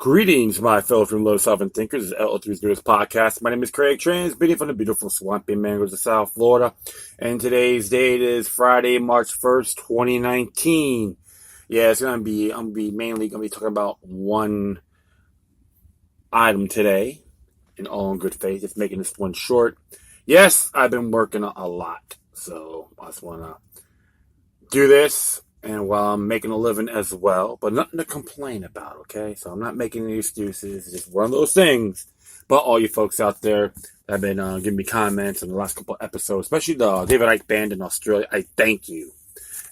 Greetings, my fellow from Low Southern Thinkers. This is LO3's Greatest Podcast. My name is Craig, transmitting from the beautiful swampy mangroves of South Florida. And today's date is Friday, March 1st, 2019. Yeah, I'm mainly going to be talking about one item today, in all good faith. Just making this one short. Yes, I've been working a lot, so I just want to do this. And while I'm making a living as well, but nothing to complain about, okay? So I'm not making any excuses. It's just one of those things. But all you folks out there that have been giving me comments in the last couple of episodes, especially the David Icke band in Australia, I thank you.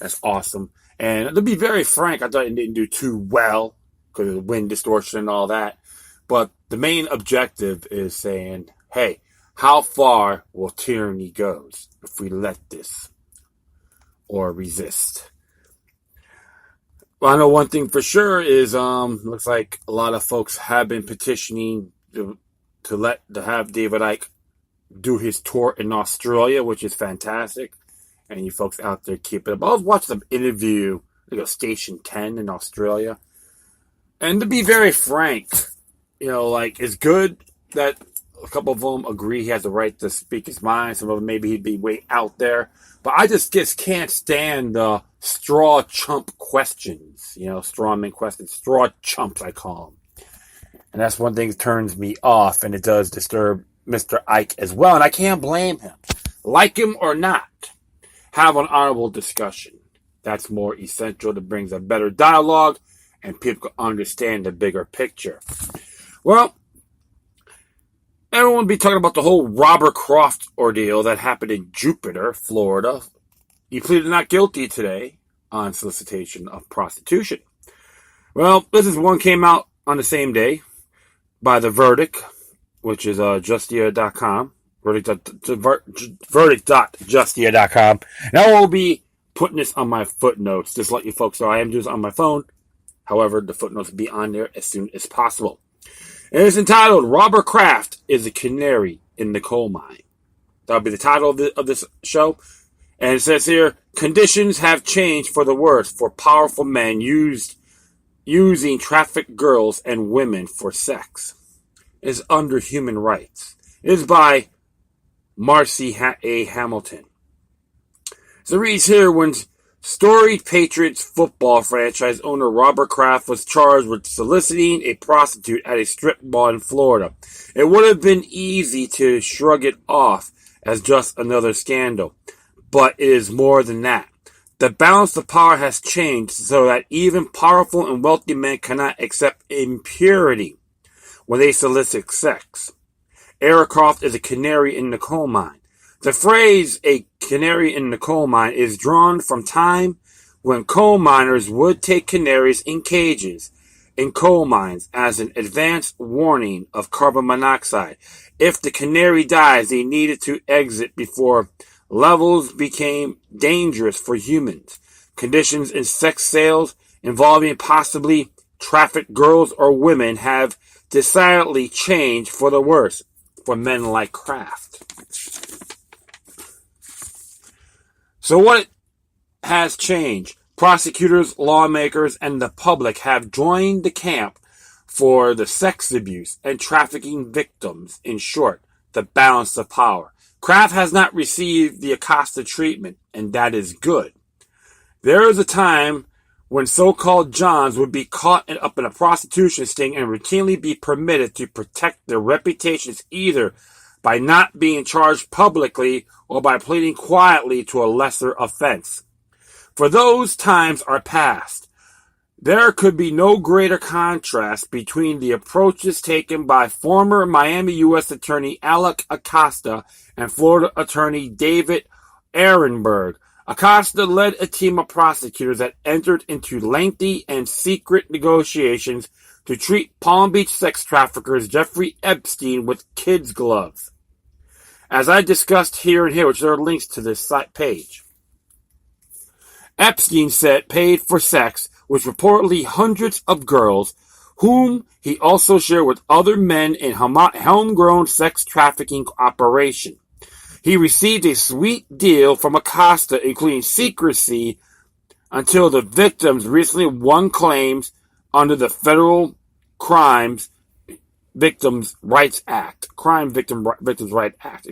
That's awesome. And to be very frank, I thought it didn't do too well because of the wind distortion and all that. But the main objective is saying, hey, how far will tyranny go if we let this or resist? Well, I know one thing for sure is looks like a lot of folks have been petitioning to have David Icke do his tour in Australia, which is fantastic. And you folks out there keep it up. I was watching some interview, Station 10 in Australia. And to be very frank, it's good that a couple of them agree he has the right to speak his mind. Some of them maybe he'd be way out there. But I just can't stand the straw chump questions, strawman questions, straw chumps, I call them. And that's one thing that turns me off, and it does disturb Mr. Icke as well. And I can't blame him. Like him or not, have an honorable discussion. That's more essential. That brings a better dialogue, and people can understand the bigger picture. Well, everyone will be talking about the whole Robert Kraft ordeal that happened in Jupiter, Florida. He pleaded not guilty today on solicitation of prostitution. Well, this is one came out on the same day by The Verdict, which is justia.com, verdict.justia.com. And I will be putting this on my footnotes, just let you folks know I am doing this on my phone. However, the footnotes will be on there as soon as possible. And it's entitled, Robert Kraft is a Canary in the Coal Mine. That'll be the title of this show. And it says here, conditions have changed for the worse for powerful men using trafficked girls and women for sex. It is under human rights. It is by Marcy A. Hamilton. So it reads here, when storied Patriots football franchise owner Robert Kraft was charged with soliciting a prostitute at a strip mall in Florida. It would have been easy to shrug it off as just another scandal. But it is more than that. The balance of power has changed so that even powerful and wealthy men cannot accept impurity when they solicit sex. Eric Kraft is a canary in the coal mine. The phrase, a canary in the coal mine, is drawn from time when coal miners would take canaries in cages in coal mines as an advance warning of carbon monoxide. If the canary dies, they needed to exit before levels became dangerous for humans. Conditions in sex sales involving possibly trafficked girls or women have decidedly changed for the worse for men like Kraft. So what has changed? Prosecutors, lawmakers, and the public have joined the camp for the sex abuse and trafficking victims. In short, the balance of power. Kraft has not received the Acosta treatment, and that is good. There is a time when so-called Johns would be caught up in a prostitution sting and routinely be permitted to protect their reputations either by not being charged publicly or by pleading quietly to a lesser offense. For those times are past. There could be no greater contrast between the approaches taken by former Miami U.S. Attorney Alec Acosta and Florida Attorney David Ehrenberg. Acosta led a team of prosecutors that entered into lengthy and secret negotiations to treat Palm Beach sex traffickers Jeffrey Epstein with kids' gloves. As I discussed here and here, which there are links to this site page. Epstein paid for sex with reportedly hundreds of girls, whom he also shared with other men in homegrown sex trafficking operation. He received a sweet deal from Acosta, including secrecy, until the victims recently won claims under the federal Crimes Victims Rights Act. Victims Rights Act,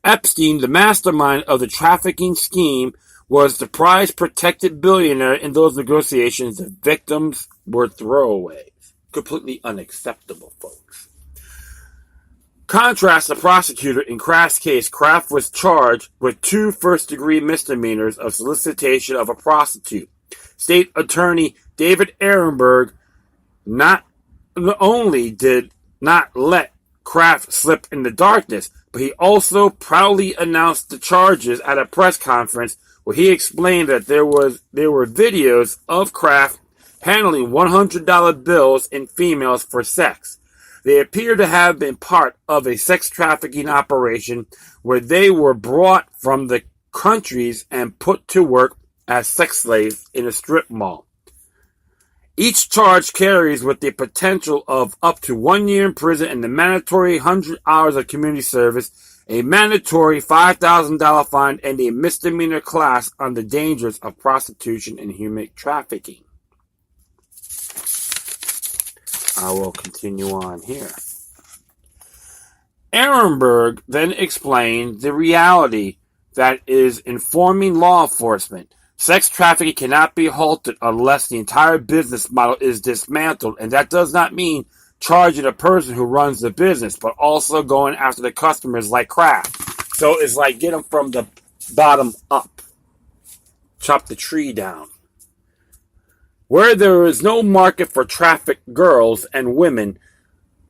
Epstein, the mastermind of the trafficking scheme, was the prize-protected billionaire in those negotiations. The victims were throwaways. Completely unacceptable, folks. Contrast the prosecutor in Kraft's case. Kraft was charged with 2 first-degree misdemeanors of solicitation of a prostitute. State Attorney David Ehrenberg not only did not let Kraft slip in the darkness, but he also proudly announced the charges at a press conference where he explained that there were videos of Kraft handling $100 bills in females for sex. They appear to have been part of a sex trafficking operation where they were brought from the countries and put to work as sex slaves in a strip mall. Each charge carries with the potential of up to 1 year in prison and the mandatory 100 hours of community service, a mandatory $5,000 fine, and a misdemeanor class on the dangers of prostitution and human trafficking. I will continue on here. Ehrenberg then explained the reality that is informing law enforcement. Sex trafficking cannot be halted unless the entire business model is dismantled, and that does not mean charging a person who runs the business, but also going after the customers like Kraft. So it's like get them from the bottom up. Chop the tree down. Where there is no market for trafficked girls and women,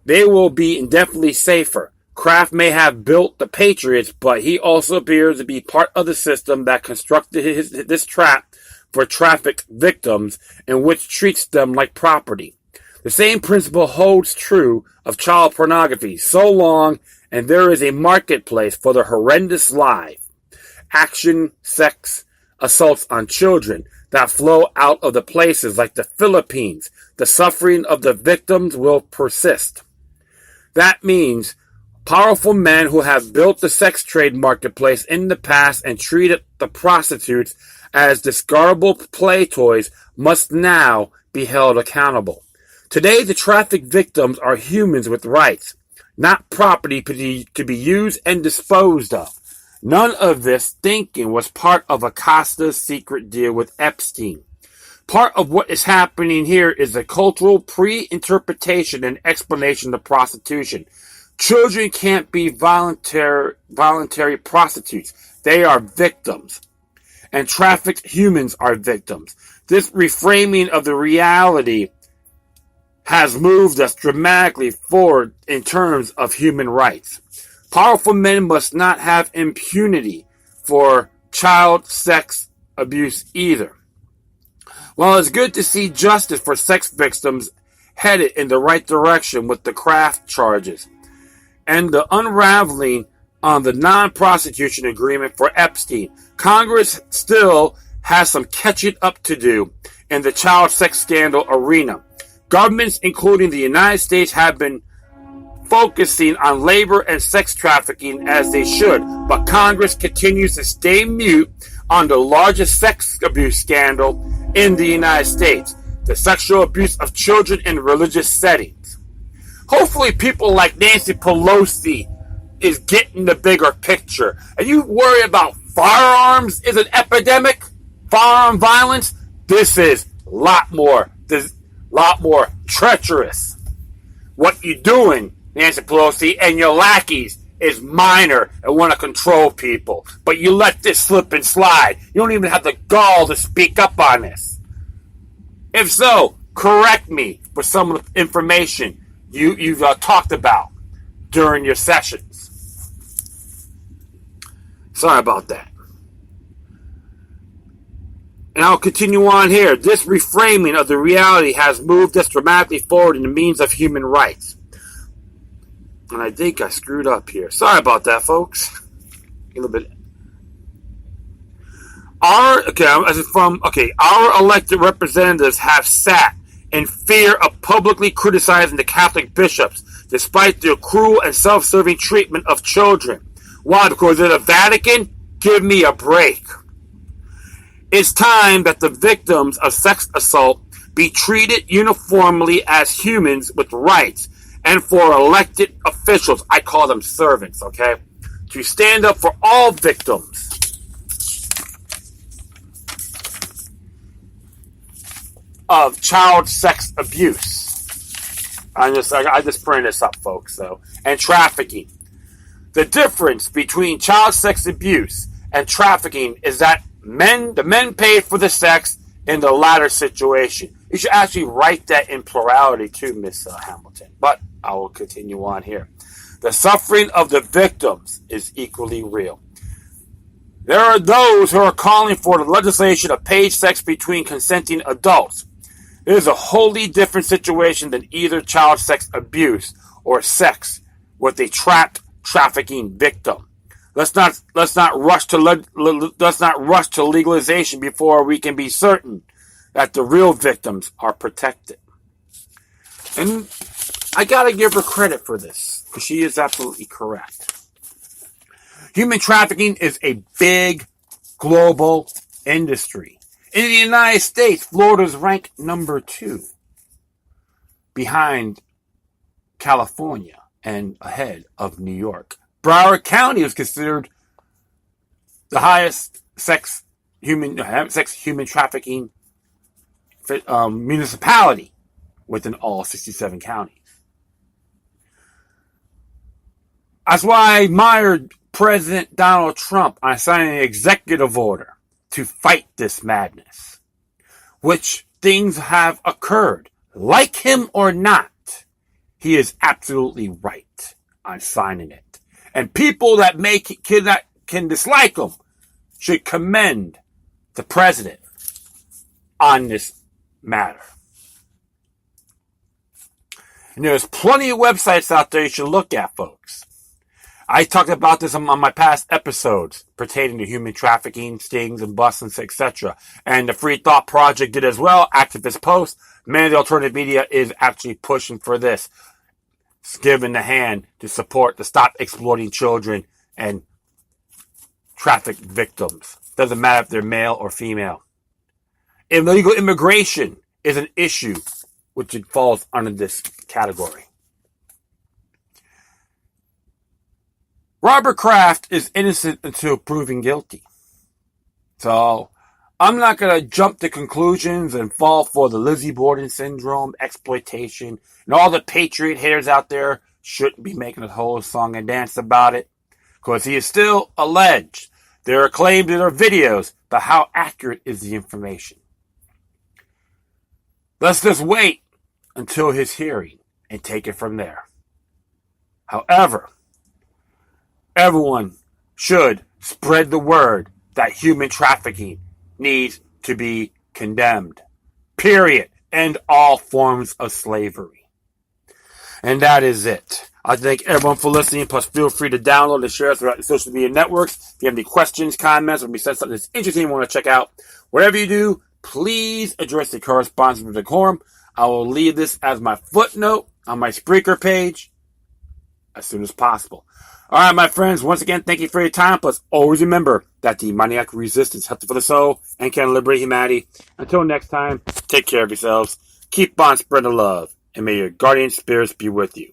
they will be indefinitely safer. Kraft may have built the Patriots, but he also appears to be part of the system that constructed this trap for trafficked victims and which treats them like property. The same principle holds true of child pornography. So long, and there is a marketplace for the horrendous live action sex assaults on children that flow out of the places like the Philippines, the suffering of the victims will persist. That means powerful men who have built the sex trade marketplace in the past and treated the prostitutes as discardable play toys must now be held accountable. Today, the trafficked victims are humans with rights, not property to be used and disposed of. None of this thinking was part of Acosta's secret deal with Epstein. Part of what is happening here is a cultural pre-interpretation and explanation of prostitution. Children can't be voluntary prostitutes. They are victims. And trafficked humans are victims. This reframing of the reality has moved us dramatically forward in terms of human rights. Powerful men must not have impunity for child sex abuse either. While it's good to see justice for sex victims headed in the right direction with the Kraft charges, and the unraveling on the non-prosecution agreement for Epstein, Congress still has some catching up to do in the child sex scandal arena. Governments, including the United States, have been focusing on labor and sex trafficking as they should, but Congress continues to stay mute on the largest sex abuse scandal in the United States, the sexual abuse of children in religious settings. Hopefully people like Nancy Pelosi is getting the bigger picture. And you worry about firearms is an epidemic, firearm violence. This is a lot more treacherous. What you're doing, Nancy Pelosi, and your lackeys is minor and want to control people. But you let this slip and slide. You don't even have the gall to speak up on this. If so, correct me for some of the information you've talked about during your sessions. Sorry about that. And I'll continue on here. This reframing of the reality has moved us dramatically forward in the means of human rights. And I think I screwed up here. Sorry about that, folks. A little bit. Our elected representatives have sat in fear of publicly criticizing the Catholic bishops, despite their cruel and self-serving treatment of children. Why? Because they're the Vatican? Give me a break. It's time that the victims of sex assault be treated uniformly as humans with rights, and for elected officials, I call them servants, okay, to stand up for all victims of child sex abuse. I just printed this up, folks, and trafficking. The difference between child sex abuse and trafficking is that the men pay for the sex in the latter situation. You should actually write that in plurality too, Miss Hamilton. But I will continue on here. The suffering of the victims is equally real. There are those who are calling for the legislation of paid sex between consenting adults. It is a wholly different situation than either child sex abuse or sex with a trafficking victim. Let's not rush to legalization before we can be certain that the real victims are protected. And I gotta give her credit for this, because she is absolutely correct. Human trafficking is a big global industry. In the United States, Florida is ranked number 2 behind California and ahead of New York. Broward County is considered the highest human trafficking municipality within all 67 counties. That's why I admired President Donald Trump on signing an executive order to fight this madness, which things have occurred. Like him or not, he is absolutely right on signing it. And people that can dislike him should commend the president on this matter. And there's plenty of websites out there you should look at, folks. I talked about this on my past episodes pertaining to human trafficking, stings and busts, etc. And the Free Thought Project did as well. Activist Post. Many of the alternative media is actually pushing for this. It's giving the hand to support to stop exploiting children and trafficked victims. Doesn't matter if they're male or female. Illegal immigration is an issue which it falls under this category. Robert Kraft is innocent until proven guilty. So, I'm not going to jump to conclusions and fall for the Lizzie Borden syndrome, exploitation, and all the patriot haters out there shouldn't be making a whole song and dance about it, because he is still alleged. There are claims, there are videos, but how accurate is the information? Let's just wait until his hearing and take it from there. However, everyone should spread the word that human trafficking needs to be condemned. Period. End all forms of slavery. And that is it. I thank everyone for listening. Plus, feel free to download and share throughout the social media networks. If you have any questions, comments, or if you said something that's interesting you want to check out, whatever you do, please address the correspondence with decorum. I will leave this as my footnote on my Spreaker page as soon as possible. All right, my friends, once again, thank you for your time. Plus, always remember that demoniac resistance helps for the soul and can liberate humanity. Until next time, take care of yourselves. Keep on spreading love, and may your guardian spirits be with you.